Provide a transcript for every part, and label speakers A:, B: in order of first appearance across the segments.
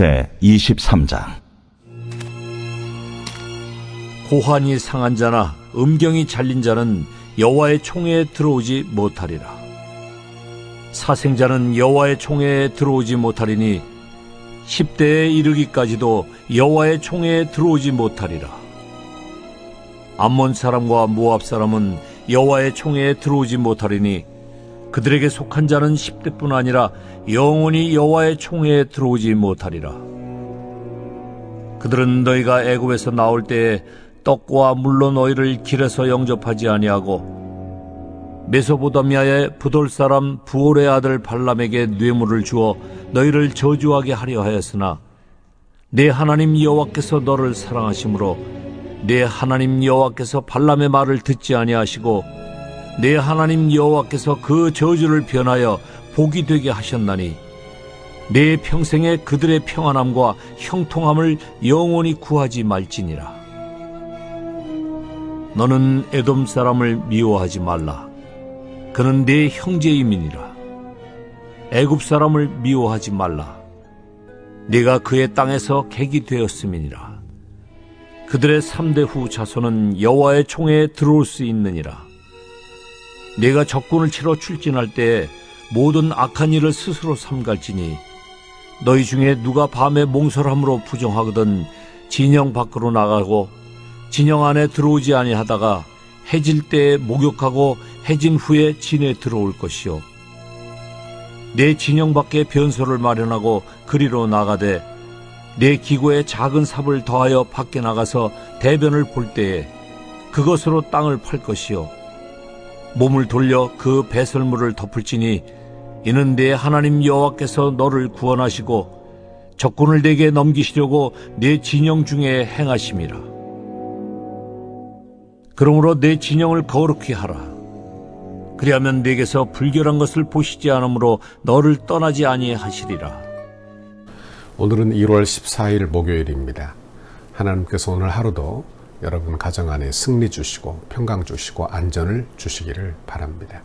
A: 제23장.
B: 고환이 상한 자나 음경이 잘린 자는 여호와의 총회에 들어오지 못하리라. 사생자는 여호와의 총회에 들어오지 못하리니 10대에 이르기까지도 여호와의 총회에 들어오지 못하리라. 암몬 사람과 모압 사람은 여호와의 총회에 들어오지 못하리니 그들에게 속한 자는 10대뿐 아니라 영원히 여호와의 총회에 들어오지 못하리라. 그들은 너희가 애굽에서 나올 때에 떡과 물로 너희를 길에서 영접하지 아니하고 메소포타미아의 부돌 사람 부올의 아들 발람에게 뇌물을 주어 너희를 저주하게 하려 하였으나 내 하나님 여호와께서 너를 사랑하심으로 내 하나님 여호와께서 발람의 말을 듣지 아니하시고 내 하나님 여호와께서 그 저주를 변하여 복이 되게 하셨나니 내 평생에 그들의 평안함과 형통함을 영원히 구하지 말지니라. 너는 에돔 사람을 미워하지 말라. 그는 네 형제임이니라. 애굽 사람을 미워하지 말라. 네가 그의 땅에서 객이 되었음이니라. 그들의 3대 후 자손은 여호와의 총회에 들어올 수 있느니라. 네가 적군을 치러 출진할 때에 모든 악한 일을 스스로 삼갈지니 너희 중에 누가 밤에 몽설함으로 부정하거든 진영 밖으로 나가고 진영 안에 들어오지 아니하다가 해질 때에 목욕하고 해진 후에 진에 들어올 것이요 내 진영 밖에 변소를 마련하고 그리로 나가되 내 기고에 작은 삽을 더하여 밖에 나가서 대변을 볼 때에 그것으로 땅을 팔 것이요 몸을 돌려 그 배설물을 덮을지니 이는 내 하나님 여호와께서 너를 구원하시고 적군을 내게 넘기시려고 내 진영 중에 행하심이라. 그러므로 내 진영을 거룩히 하라. 그리하면 내게서 불결한 것을 보시지 않으므로 너를 떠나지 아니하시리라.
C: 오늘은 1월 14일 목요일입니다. 하나님께서 오늘 하루도 여러분 가정 안에 승리 주시고 평강 주시고 안전을 주시기를 바랍니다.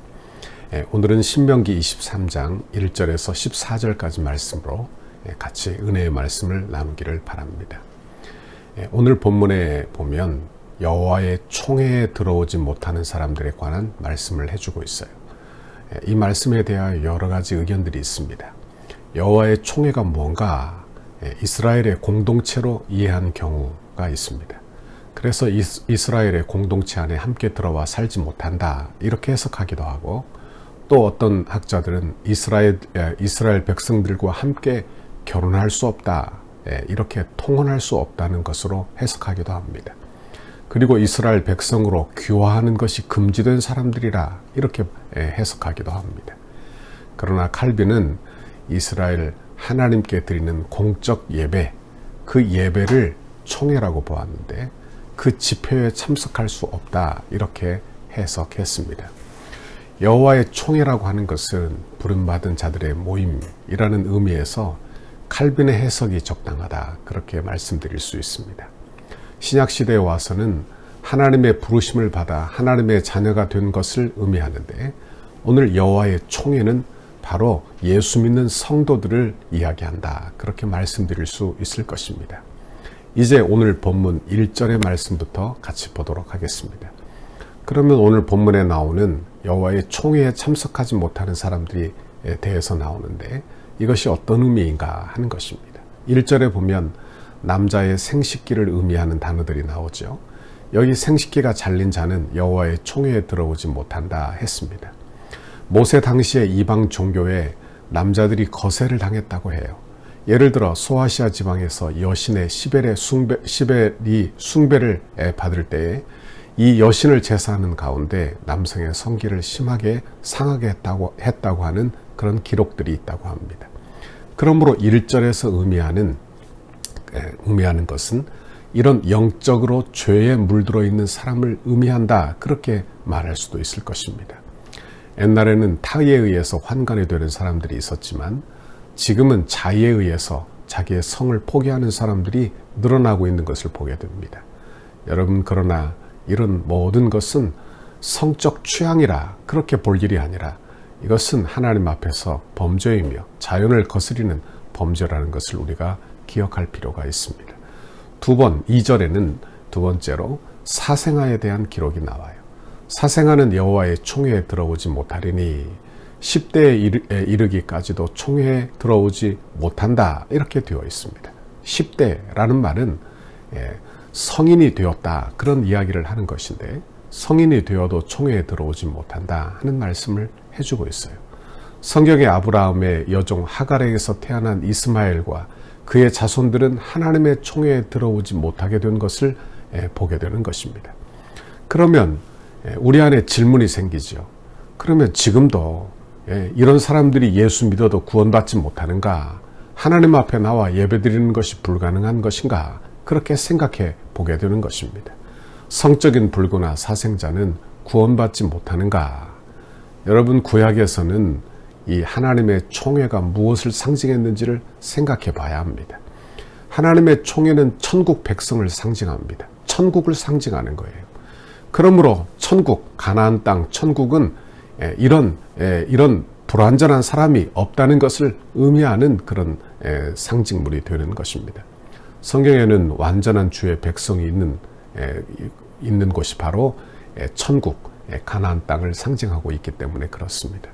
C: 오늘은 신명기 23장 1절에서 14절까지 말씀으로 같이 은혜의 말씀을 나누기를 바랍니다. 오늘 본문에 보면 여호와의 총회에 들어오지 못하는 사람들에 관한 말씀을 해주고 있어요. 이 말씀에 대하여 여러 가지 의견들이 있습니다. 여호와의 총회가 뭔가 이스라엘의 공동체로 이해한 경우가 있습니다. 그래서 이스라엘의 공동체 안에 함께 들어와 살지 못한다 이렇게 해석하기도 하고 또 어떤 학자들은 이스라엘 백성들과 함께 결혼할 수 없다 이렇게 통혼할 수 없다는 것으로 해석하기도 합니다. 그리고 이스라엘 백성으로 귀화하는 것이 금지된 사람들이라 이렇게 해석하기도 합니다. 그러나 칼빈은 이스라엘 하나님께 드리는 공적 예배, 그 예배를 총회라고 보았는데 그 집회에 참석할 수 없다 이렇게 해석했습니다. 여호와의 총회라고 하는 것은 부름받은 자들의 모임이라는 의미에서 칼빈의 해석이 적당하다 그렇게 말씀드릴 수 있습니다. 신약시대에 와서는 하나님의 부르심을 받아 하나님의 자녀가 된 것을 의미하는데 오늘 여호와의 총회는 바로 예수 믿는 성도들을 이야기한다 그렇게 말씀드릴 수 있을 것입니다. 이제 오늘 본문 1절의 말씀부터 같이 보도록 하겠습니다. 그러면 오늘 본문에 나오는 여호와의 총회에 참석하지 못하는 사람들에 대해서 나오는데 이것이 어떤 의미인가 하는 것입니다. 1절에 보면 남자의 생식기를 의미하는 단어들이 나오죠. 여기 생식기가 잘린 자는 여호와의 총회에 들어오지 못한다 했습니다. 모세 당시의 이방 종교에 남자들이 거세를 당했다고 해요. 예를 들어 소아시아 지방에서 여신의 시벨이 숭배를 받을 때에 이 여신을 제사하는 가운데 남성의 성기를 심하게 상하게 했다고 하는 그런 기록들이 있다고 합니다. 그러므로 1절에서 의미하는 것은 이런 영적으로 죄에 물들어 있는 사람을 의미한다 그렇게 말할 수도 있을 것입니다. 옛날에는 타의에 의해서 환관이 되는 사람들이 있었지만 지금은 자의에 의해서 자기의 성을 포기하는 사람들이 늘어나고 있는 것을 보게 됩니다. 여러분 그러나 이런 모든 것은 성적 취향이라 그렇게 볼 일이 아니라 이것은 하나님 앞에서 범죄이며 자연을 거스리는 범죄라는 것을 우리가 기억할 필요가 있습니다. 2절에는 두 번째로 사생아에 대한 기록이 나와요. 사생아는 여호와의 총회에 들어오지 못하리니 10대에 이르기까지도 총회에 들어오지 못한다, 이렇게 되어 있습니다. 10대라는 말은 성인이 되었다, 그런 이야기를 하는 것인데, 성인이 되어도 총회에 들어오지 못한다 하는 말씀을 해주고 있어요. 성경의 아브라함의 여종 하갈에게서 태어난 이스마엘과 그의 자손들은 하나님의 총회에 들어오지 못하게 된 것을 보게 되는 것입니다. 그러면 우리 안에 질문이 생기죠. 그러면 지금도 이런 사람들이 예수 믿어도 구원받지 못하는가? 하나님 앞에 나와 예배드리는 것이 불가능한 것인가? 그렇게 생각해 보게 되는 것입니다. 성적인 불구나 사생자는 구원받지 못하는가? 여러분, 구약에서는 이 하나님의 총회가 무엇을 상징했는지를 생각해 봐야 합니다. 하나님의 총회는 천국 백성을 상징합니다. 천국을 상징하는 거예요. 그러므로 천국, 가나안 땅, 천국은 이런 불완전한 사람이 없다는 것을 의미하는 그런 상징물이 되는 것입니다. 성경에는 완전한 주의 백성이 있는 곳이 바로 천국, 가나안 땅을 상징하고 있기 때문에 그렇습니다.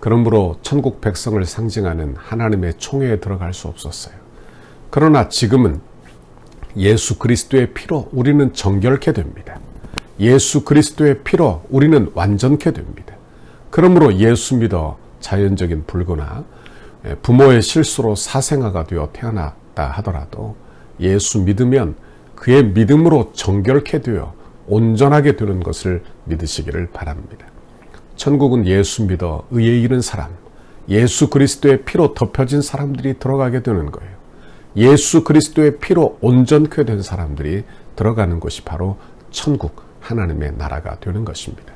C: 그러므로 천국 백성을 상징하는 하나님의 총회에 들어갈 수 없었어요. 그러나 지금은 예수 그리스도의 피로 우리는 정결케 됩니다. 예수 그리스도의 피로 우리는 완전케 됩니다. 그러므로 예수 믿어 자연적인 불구나 부모의 실수로 사생아가 되어 태어났다 하더라도 예수 믿으면 그의 믿음으로 정결케 되어 온전하게 되는 것을 믿으시기를 바랍니다. 천국은 예수 믿어 의에 이른 사람, 예수 그리스도의 피로 덮여진 사람들이 들어가게 되는 거예요. 예수 그리스도의 피로 온전케 된 사람들이 들어가는 곳이 바로 천국, 하나님의 나라가 되는 것입니다.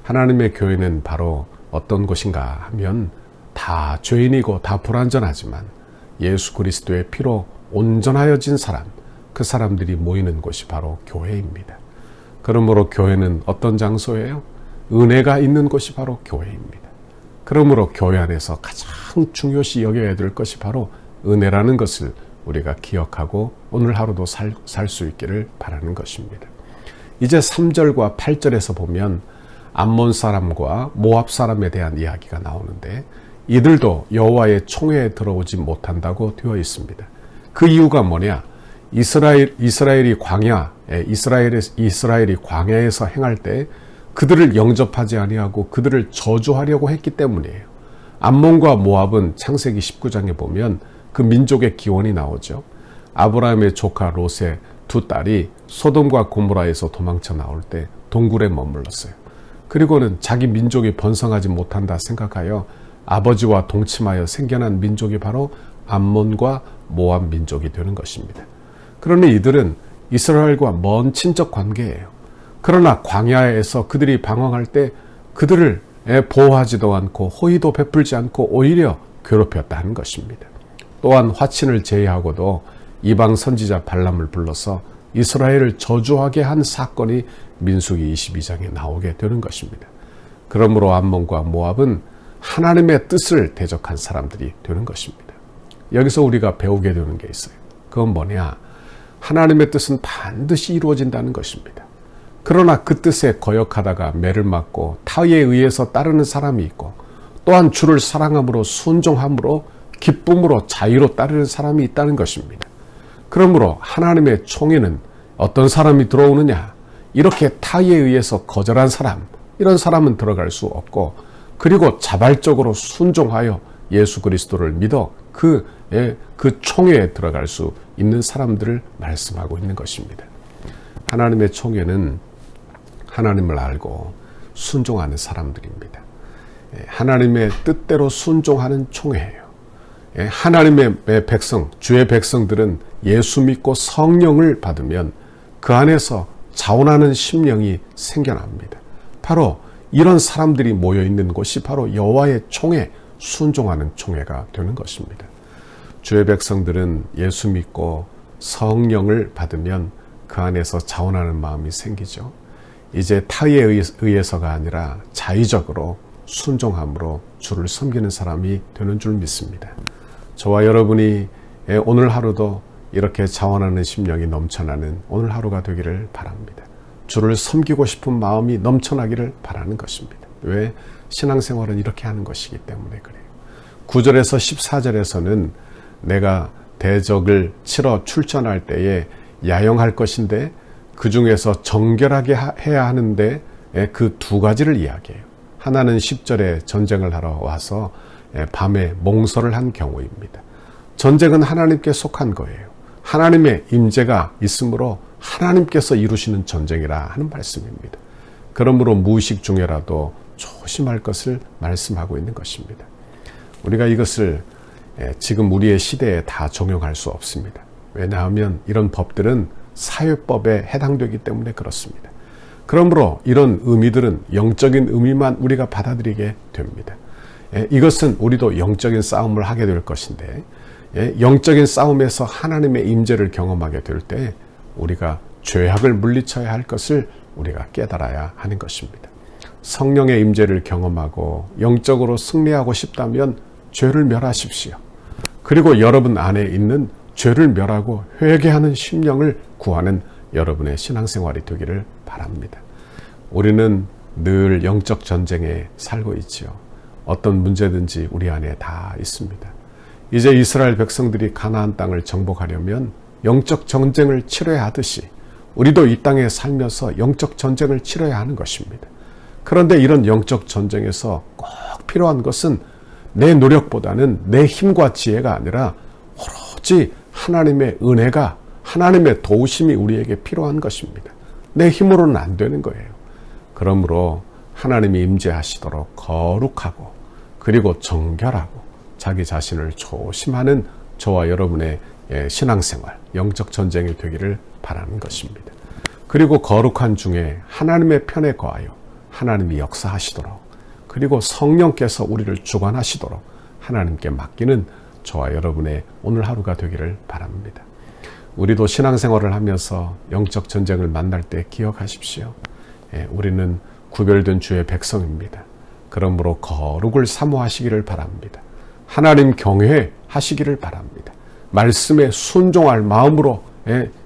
C: 하나님의 교회는 바로 어떤 곳인가 하면 다 죄인이고 다 불완전하지만 예수 그리스도의 피로 온전하여진 사람, 그 사람들이 모이는 곳이 바로 교회입니다. 그러므로 교회는 어떤 장소예요? 은혜가 있는 곳이 바로 교회입니다. 그러므로 교회 안에서 가장 중요시 여겨야 될 것이 바로 은혜라는 것을 우리가 기억하고 오늘 하루도 살 수 있기를 바라는 것입니다. 이제 3절과 8절에서 보면 암몬 사람과 모압 사람에 대한 이야기가 나오는데 이들도 여호와의 총회에 들어오지 못한다고 되어 있습니다. 그 이유가 뭐냐? 이스라엘이 광야에서 행할 때 그들을 영접하지 아니하고 그들을 저주하려고 했기 때문이에요. 암몬과 모압은 창세기 19장에 보면 그 민족의 기원이 나오죠. 아브라함의 조카 롯의 두 딸이 소돔과 고모라에서 도망쳐 나올 때 동굴에 머물렀어요. 그리고는 자기 민족이 번성하지 못한다 생각하여 아버지와 동침하여 생겨난 민족이 바로 암몬과 모압 민족이 되는 것입니다. 그러니 이들은 이스라엘과 먼 친척 관계예요. 그러나 광야에서 그들이 방황할 때 그들을 보호하지도 않고 호의도 베풀지 않고 오히려 괴롭혔다는 것입니다. 또한 화친을 제의하고도 이방 선지자 발람을 불러서 이스라엘을 저주하게 한 사건이 민수기 22장에 나오게 되는 것입니다. 그러므로 암몬과 모압은 하나님의 뜻을 대적한 사람들이 되는 것입니다. 여기서 우리가 배우게 되는 게 있어요. 그건 뭐냐? 하나님의 뜻은 반드시 이루어진다는 것입니다. 그러나 그 뜻에 거역하다가 매를 맞고 타의에 의해서 따르는 사람이 있고 또한 주를 사랑함으로 순종함으로 기쁨으로 자유로 따르는 사람이 있다는 것입니다. 그러므로 하나님의 총회는 어떤 사람이 들어오느냐? 이렇게 타의에 의해서 거절한 사람, 이런 사람은 들어갈 수 없고 그리고 자발적으로 순종하여 예수 그리스도를 믿어 그 총회에 들어갈 수 있는 사람들을 말씀하고 있는 것입니다. 하나님의 총회는 하나님을 알고 순종하는 사람들입니다. 하나님의 뜻대로 순종하는 총회예요. 하나님의 백성, 주의 백성들은 예수 믿고 성령을 받으면 그 안에서 자원하는 심령이 생겨납니다. 바로 이런 사람들이 모여있는 곳이 바로 여호와의 총회, 순종하는 총회가 되는 것입니다. 주의 백성들은 예수 믿고 성령을 받으면 그 안에서 자원하는 마음이 생기죠. 이제 타의에 의해서가 아니라 자의적으로 순종함으로 주를 섬기는 사람이 되는 줄 믿습니다. 저와 여러분이 오늘 하루도 이렇게 자원하는 심령이 넘쳐나는 오늘 하루가 되기를 바랍니다. 주를 섬기고 싶은 마음이 넘쳐나기를 바라는 것입니다. 왜? 신앙생활은 이렇게 하는 것이기 때문에 그래요. 9절에서 14절에서는 내가 대적을 치러 출전할 때에 야영할 것인데 그 중에서 정결하게 해야 하는데 그 두 가지를 이야기해요. 하나는 10절에 전쟁을 하러 와서 밤에 몽설을 한 경우입니다. 전쟁은 하나님께 속한 거예요. 하나님의 임재가 있으므로 하나님께서 이루시는 전쟁이라 하는 말씀입니다. 그러므로 무의식 중에라도 조심할 것을 말씀하고 있는 것입니다. 우리가 이것을 지금 우리의 시대에 다 적용할 수 없습니다. 왜냐하면 이런 법들은 사회법에 해당되기 때문에 그렇습니다. 그러므로 이런 의미들은 영적인 의미만 우리가 받아들이게 됩니다. 이것은 우리도 영적인 싸움을 하게 될 것인데 영적인 싸움에서 하나님의 임재를 경험하게 될 때 우리가 죄악을 물리쳐야 할 것을 우리가 깨달아야 하는 것입니다. 성령의 임재를 경험하고 영적으로 승리하고 싶다면 죄를 멸하십시오. 그리고 여러분 안에 있는 죄를 멸하고 회개하는 심령을 구하는 여러분의 신앙생활이 되기를 바랍니다. 우리는 늘 영적 전쟁에 살고 있지요. 어떤 문제든지 우리 안에 다 있습니다. 이제 이스라엘 백성들이 가나안 땅을 정복하려면 영적 전쟁을 치러야 하듯이 우리도 이 땅에 살면서 영적 전쟁을 치러야 하는 것입니다. 그런데 이런 영적 전쟁에서 꼭 필요한 것은 내 노력보다는 내 힘과 지혜가 아니라 오로지 하나님의 은혜가 하나님의 도우심이 우리에게 필요한 것입니다. 내 힘으로는 안 되는 거예요. 그러므로 하나님이 임재하시도록 거룩하고 그리고 정결하고 자기 자신을 조심하는 저와 여러분의 신앙생활, 영적 전쟁이 되기를 바라는 것입니다. 그리고 거룩한 중에 하나님의 편에 거하여 하나님이 역사하시도록 그리고 성령께서 우리를 주관하시도록 하나님께 맡기는 저와 여러분의 오늘 하루가 되기를 바랍니다. 우리도 신앙생활을 하면서 영적 전쟁을 만날 때 기억하십시오. 우리는 구별된 주의 백성입니다. 그러므로 거룩을 사모하시기를 바랍니다. 하나님 경외하시기를 바랍니다. 말씀에 순종할 마음으로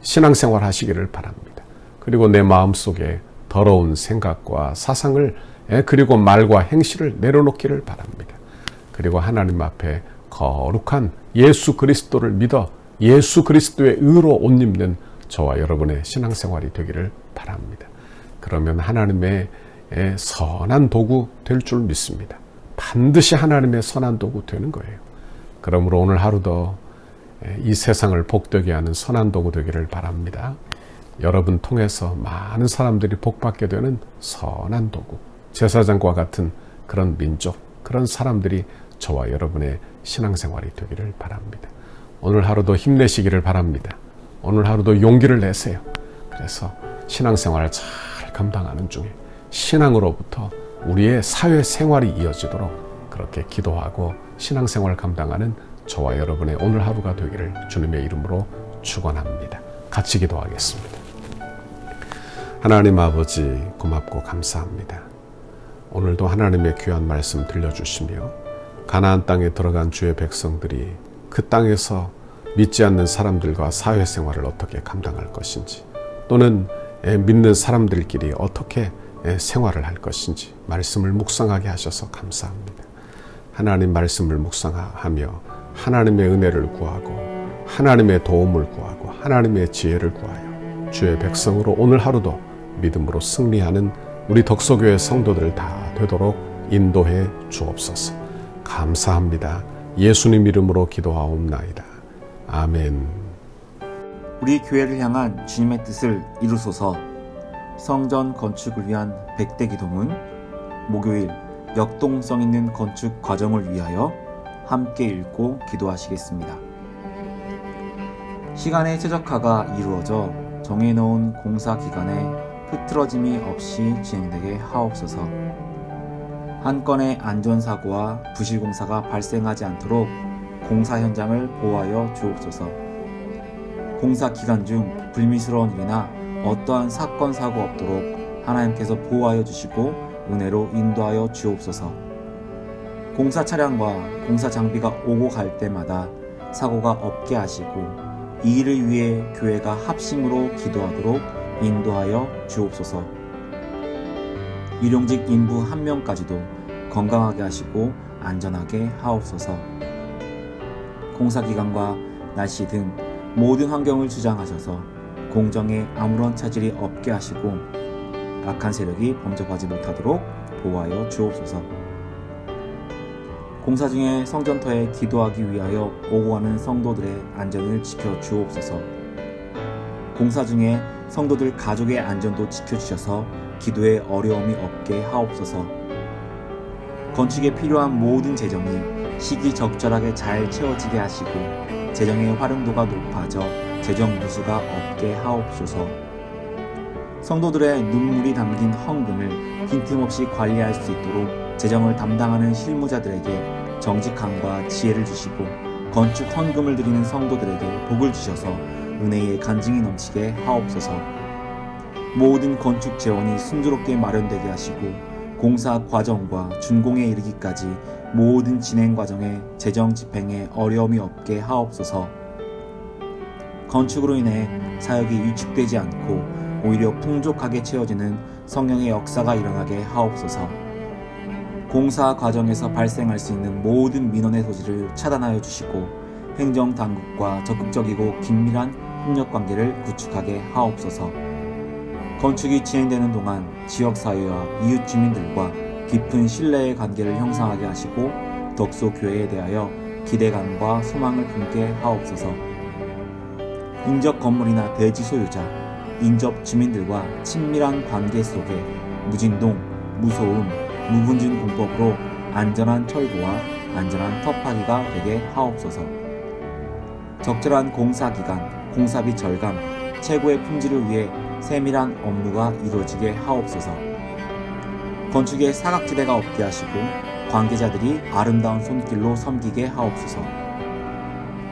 C: 신앙생활 하시기를 바랍니다. 그리고 내 마음속에 더러운 생각과 사상을 그리고 말과 행실을 내려놓기를 바랍니다. 그리고 하나님 앞에 거룩한 예수 그리스도를 믿어 예수 그리스도의 의로 옷 입는 저와 여러분의 신앙생활이 되기를 바랍니다. 그러면 하나님의 선한 도구 될 줄 믿습니다. 반드시 하나님의 선한 도구 되는 거예요. 그러므로 오늘 하루도 이 세상을 복되게 하는 선한 도구 되기를 바랍니다. 여러분 통해서 많은 사람들이 복받게 되는 선한 도구, 제사장과 같은 그런 민족, 그런 사람들이 저와 여러분의 신앙생활이 되기를 바랍니다. 오늘 하루도 힘내시기를 바랍니다. 오늘 하루도 용기를 내세요. 그래서 신앙생활을 잘 감당하는 중에 신앙으로부터 우리의 사회생활이 이어지도록 그렇게 기도하고 신앙생활을 감당하는 저와 여러분의 오늘 하루가 되기를 주님의 이름으로 축원합니다. 같이 기도하겠습니다. 하나님 아버지 고맙고 감사합니다. 오늘도 하나님의 귀한 말씀 들려주시며 가나안 땅에 들어간 주의 백성들이 그 땅에서 믿지 않는 사람들과 사회생활을 어떻게 감당할 것인지 또는 믿는 사람들끼리 어떻게 생활을 할 것인지 말씀을 묵상하게 하셔서 감사합니다. 하나님 말씀을 묵상하며 하나님의 은혜를 구하고 하나님의 도움을 구하고 하나님의 지혜를 구하여 주의 백성으로 오늘 하루도 믿음으로 승리하는 우리 덕소교회 성도들 다 되도록 인도해 주옵소서. 감사합니다. 예수님 이름으로 기도하옵나이다. 아멘.
A: 우리 교회를 향한 주님의 뜻을 이루소서. 성전 건축을 위한 100대 기도문, 목요일 역동성 있는 건축 과정을 위하여 함께 읽고 기도하시겠습니다. 시간의 최적화가 이루어져 정해놓은 공사 기간에 흐트러짐이 없이 진행되게 하옵소서. 한 건의 안전사고와 부실공사가 발생하지 않도록 공사 현장을 보호하여 주옵소서. 공사 기간 중 불미스러운 일이나 어떠한 사건 사고 없도록 하나님께서 보호하여 주시고 은혜로 인도하여 주옵소서. 공사 차량과 공사 장비가 오고 갈 때마다 사고가 없게 하시고 이 일을 위해 교회가 합심으로 기도하도록 인도하여 주옵소서. 일용직 인부 한 명까지도 건강하게 하시고 안전하게 하옵소서. 공사기간과 날씨 등 모든 환경을 주장하셔서 공정에 아무런 차질이 없게 하시고 악한 세력이 범접하지 못하도록 보호하여 주옵소서. 공사 중에 성전터에 기도하기 위하여 오고 가는 성도들의 안전을 지켜 주옵소서. 공사 중에 성도들 가족의 안전도 지켜주셔서 기도에 어려움이 없게 하옵소서. 건축에 필요한 모든 재정이 시기적절하게 잘 채워지게 하시고 재정의 활용도가 높아져 재정 누수가 없게 하옵소서. 성도들의 눈물이 담긴 헌금을 빈틈없이 관리할 수 있도록 재정을 담당하는 실무자들에게 정직함과 지혜를 주시고 건축 헌금을 드리는 성도들에게 복을 주셔서 은혜의 간증이 넘치게 하옵소서. 모든 건축 재원이 순조롭게 마련되게 하시고 공사 과정과 준공에 이르기까지 모든 진행 과정에 재정 집행에 어려움이 없게 하옵소서. 건축으로 인해 사역이 위축되지 않고 오히려 풍족하게 채워지는 성령의 역사가 일어나게 하옵소서. 공사 과정에서 발생할 수 있는 모든 민원의 소지를 차단하여 주시고 행정당국과 적극적이고 긴밀한 협력관계를 구축하게 하옵소서. 건축이 진행되는 동안 지역사회와 이웃 주민들과 깊은 신뢰의 관계를 형성하게 하시고 덕소 교회에 대하여 기대감과 소망을 품게 하옵소서. 인접 건물이나 대지 소유자, 인접 주민들과 친밀한 관계 속에 무진동, 무소음, 무분진 공법으로 안전한 철거와 안전한 터파기가 되게 하옵소서. 적절한 공사기간, 공사비 절감, 최고의 품질을 위해 세밀한 업무가 이루어지게 하옵소서. 건축에 사각지대가 없게 하시고 관계자들이 아름다운 손길로 섬기게 하옵소서.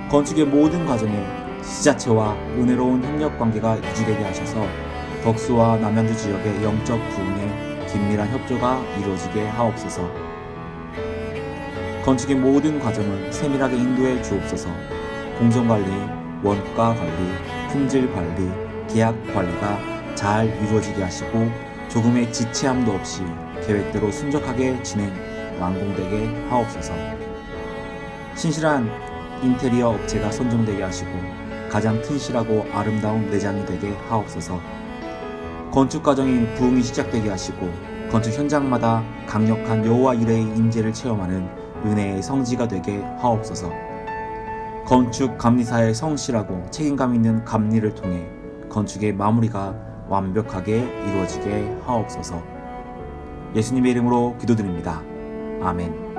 A: 건축의 모든 과정에 지자체와 은혜로운 협력관계가 유지되게 하셔서 덕수와 남양주 지역의 영적 부흥에 긴밀한 협조가 이루어지게 하옵소서. 건축의 모든 과정을 세밀하게 인도해 주옵소서. 공정관리, 원가관리, 품질관리, 계약관리가 잘 이루어지게 하시고 조금의 지체함도 없이 계획대로 순적하게 진행, 완공되게 하옵소서. 신실한 인테리어 업체가 선정되게 하시고 가장 튼실하고 아름다운 내장이 되게 하옵소서. 건축 과정이 부흥이 시작되게 하시고 건축 현장마다 강력한 여호와 이레의 임재를 체험하는 은혜의 성지가 되게 하옵소서. 건축 감리사의 성실하고 책임감 있는 감리를 통해 건축의 마무리가 완벽하게 이루어지게 하옵소서. 예수님의 이름으로 기도드립니다. 아멘.